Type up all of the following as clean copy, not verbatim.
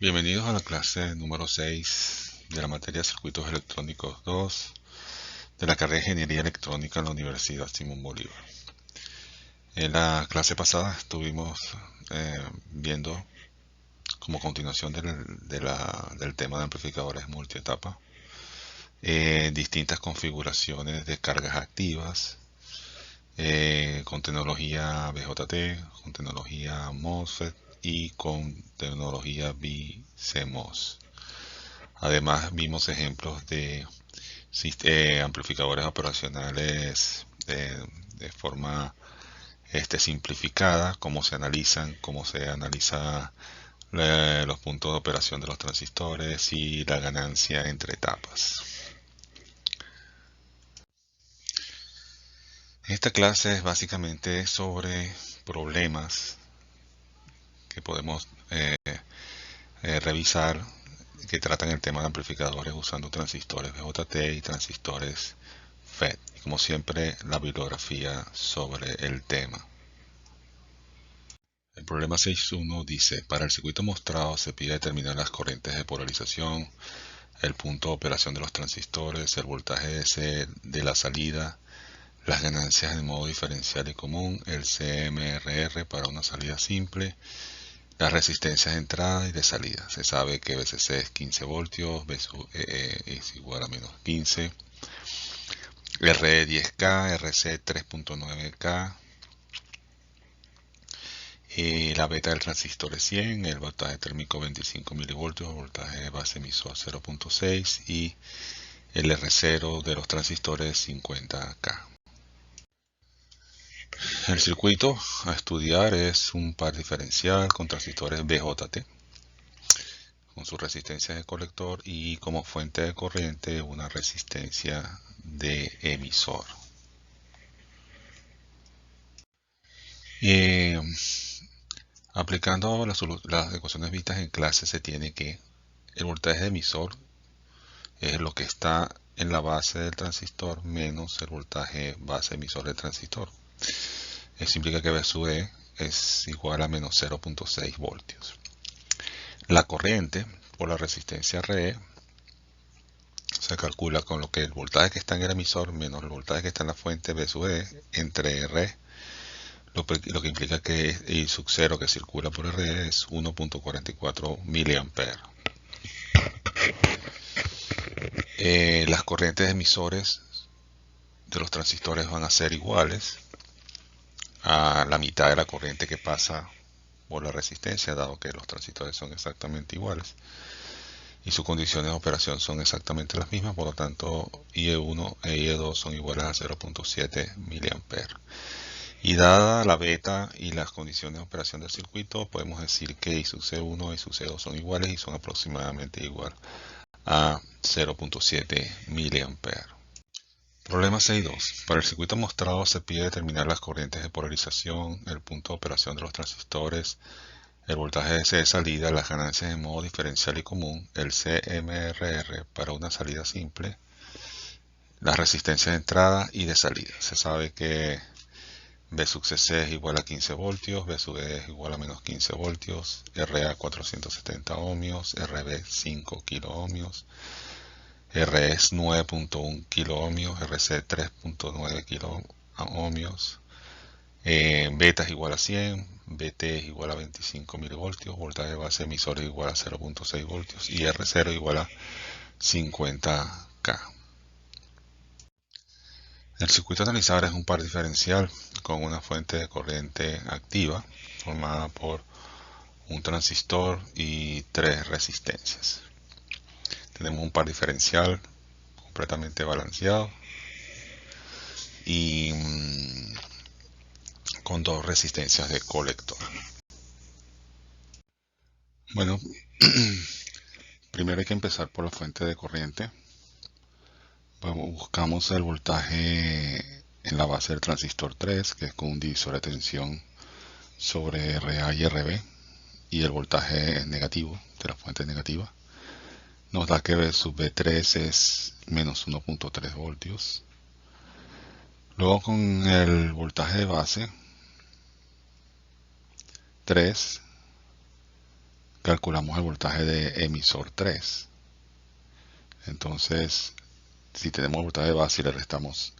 Bienvenidos a la clase número 6 de la materia Circuitos Electrónicos 2 de la carrera de Ingeniería Electrónica en la Universidad Simón Bolívar. En la clase pasada estuvimos viendo como continuación del tema de amplificadores multietapa distintas configuraciones de cargas activas con tecnología BJT, con tecnología MOSFET y con tecnología BCMOS. Además vimos ejemplos de amplificadores operacionales de forma simplificada, cómo se analizan, cómo se analiza los puntos de operación de los transistores y la ganancia entre etapas. Esta clase es básicamente sobre problemas que podemos revisar que tratan el tema de amplificadores usando transistores BJT y transistores FET. Y como siempre, la bibliografía sobre el tema. El problema 6.1 dice, para el circuito mostrado se pide determinar las corrientes de polarización, el punto de operación de los transistores, el voltaje S de la salida, las ganancias en modo diferencial y común, el CMRR para una salida simple, las resistencias de entrada y de salida. Se sabe que VCC es 15 voltios, VE es igual a menos 15, RE 10K, RC 3.9K, la beta del transistor es 100, el voltaje térmico 25 milivoltios, el voltaje de base emisor 0.6 y el R0 de los transistores 50K. El circuito a estudiar es un par diferencial con transistores BJT con su resistencia de colector y como fuente de corriente una resistencia de emisor. Aplicando las ecuaciones vistas en clase se tiene que el voltaje de emisor es lo que está en la base del transistor menos el voltaje base emisor del transistor. Eso implica que V sub E es igual a menos 0.6 voltios. La corriente por la resistencia RE se calcula con lo que el voltaje que está en el emisor menos el voltaje que está en la fuente V sub E entre RE, lo que implica que I sub 0 que circula por RE es 1.44 miliamperes. Las corrientes emisores de los transistores van a ser iguales a la mitad de la corriente que pasa por la resistencia, dado que los transistores son exactamente iguales y sus condiciones de operación son exactamente las mismas, por lo tanto IE1 e IE2 son iguales a 0.7 miliamperes. Y dada la beta y las condiciones de operación del circuito, podemos decir que I sub C1 y sub C2 son iguales y son aproximadamente igual a 0.7 miliamperes. Problema 6.2. Para el circuito mostrado se pide determinar las corrientes de polarización, el punto de operación de los transistores, el voltaje de salida, las ganancias en modo diferencial y común, el CMRR para una salida simple, las resistencias de entrada y de salida. Se sabe que V sub CC es igual a 15 voltios, V sub E es igual a menos 15 voltios, RA 470 ohmios, RB 5 kilo ohmios, R es 9.1 kilo ohmios, RC 3.9 kilo ohmios, beta es igual a 100, BT es igual a 25 milivoltios, voltaje base emisor es igual a 0.6 voltios y R0 igual a 50K. El circuito a analizar es un par diferencial con una fuente de corriente activa formada por un transistor y 3 resistencias. Tenemos un par diferencial completamente balanceado y con 2 resistencias de colector. Bueno, primero hay que empezar por la fuente de corriente. Buscamos el voltaje en la base del transistor 3, que es con un divisor de tensión sobre RA y RB, y el voltaje negativo de la fuente negativa. Nos da que V sub B3 es menos 1.3 voltios. Luego con el voltaje de base 3 calculamos el voltaje de emisor 3. Entonces, si tenemos voltaje de base y le restamos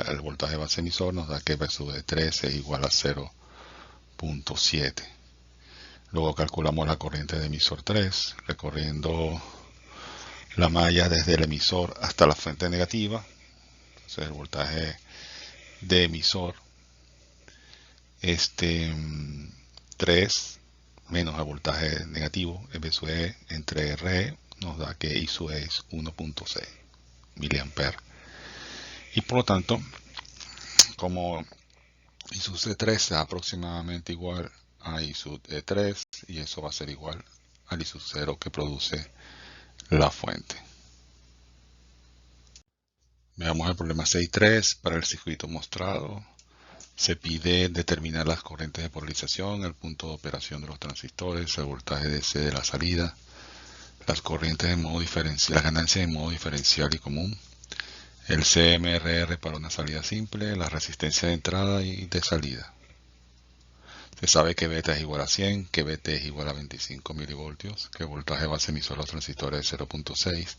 el voltaje de base emisor, nos da que V sub de 3 es igual a 0.7. Luego calculamos la corriente de emisor 3, recorriendo la malla desde el emisor hasta la fuente negativa. Entonces el voltaje de emisor 3 menos el voltaje negativo, V sub E entre RE, nos da que I sub E es 1.6 miliamperes. Y por lo tanto, como I sub C3 es aproximadamente igual a I sub E3, y eso va a ser igual al I sub 0 que produce la fuente. Veamos el problema 6.3. Para el circuito mostrado, se pide determinar las corrientes de polarización, el punto de operación de los transistores, el voltaje DC de la salida, las corrientes en modo diferencial, las ganancias en modo diferencial y común, el CMRR para una salida simple, la resistencia de entrada y de salida. Se sabe que beta es igual a 100, que BT es igual a 25 milivoltios, que el voltaje base emisor de los transistores es 0.6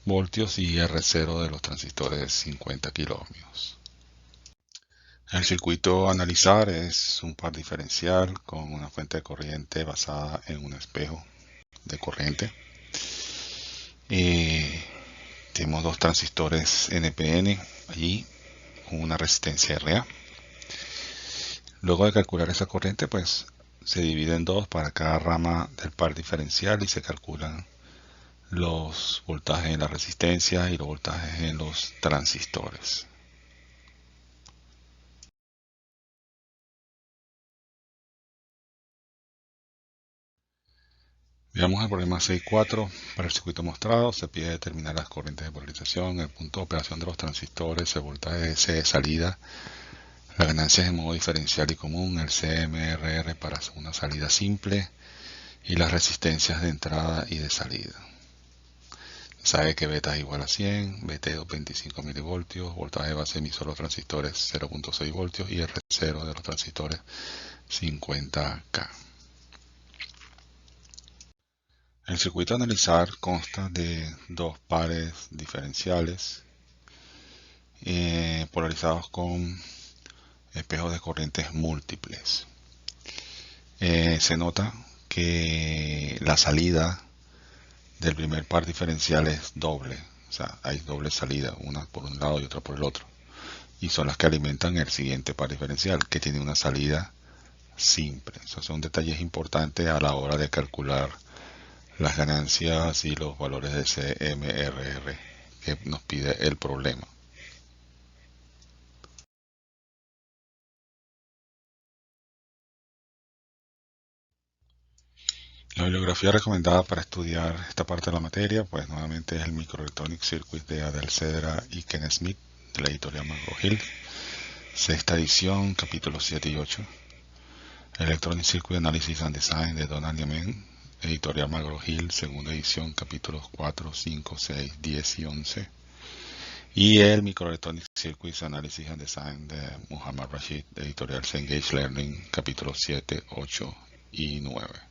voltios y R0 de los transistores es 50 kiloohmios. El circuito a analizar es un par diferencial con una fuente de corriente basada en un espejo de corriente. Tenemos dos transistores NPN allí con una resistencia RA. Luego de calcular esa corriente, pues se divide en dos para cada rama del par diferencial y se calculan los voltajes en la resistencia y los voltajes en los transistores. Veamos el problema 6.4. Para el circuito mostrado se pide determinar las corrientes de polarización, el punto de operación de los transistores, el voltaje de salida, las ganancias en modo diferencial y común, el CMRR para una salida simple y las resistencias de entrada y de salida. Se sabe que beta es igual a 100, BT 25 milivoltios, voltaje base emisor de los transistores 0.6 voltios y R0 de los transistores 50K. El circuito a analizar consta de dos pares diferenciales polarizados con espejos de corrientes múltiples. Se nota que la salida del primer par diferencial es doble, o sea, hay doble salida, una por un lado y otra por el otro, y son las que alimentan el siguiente par diferencial, que tiene una salida simple. Esos son detalles importantes a la hora de calcular las ganancias y los valores de CMRR que nos pide el problema. La bibliografía recomendada para estudiar esta parte de la materia, pues nuevamente es el Microelectronic Circuit de Adel Cedra y Ken Smith, de la editorial McGraw-Hill, sexta edición, capítulos 7 y 8. Electronic Circuit Analysis and Design de Donald Yemen, editorial McGraw-Hill, segunda edición, capítulos 4, 5, 6, 10 y 11. Y el Microelectronic Circuits Analysis and Design de Muhammad Rashid, editorial Cengage Learning, capítulos 7, 8 y 9.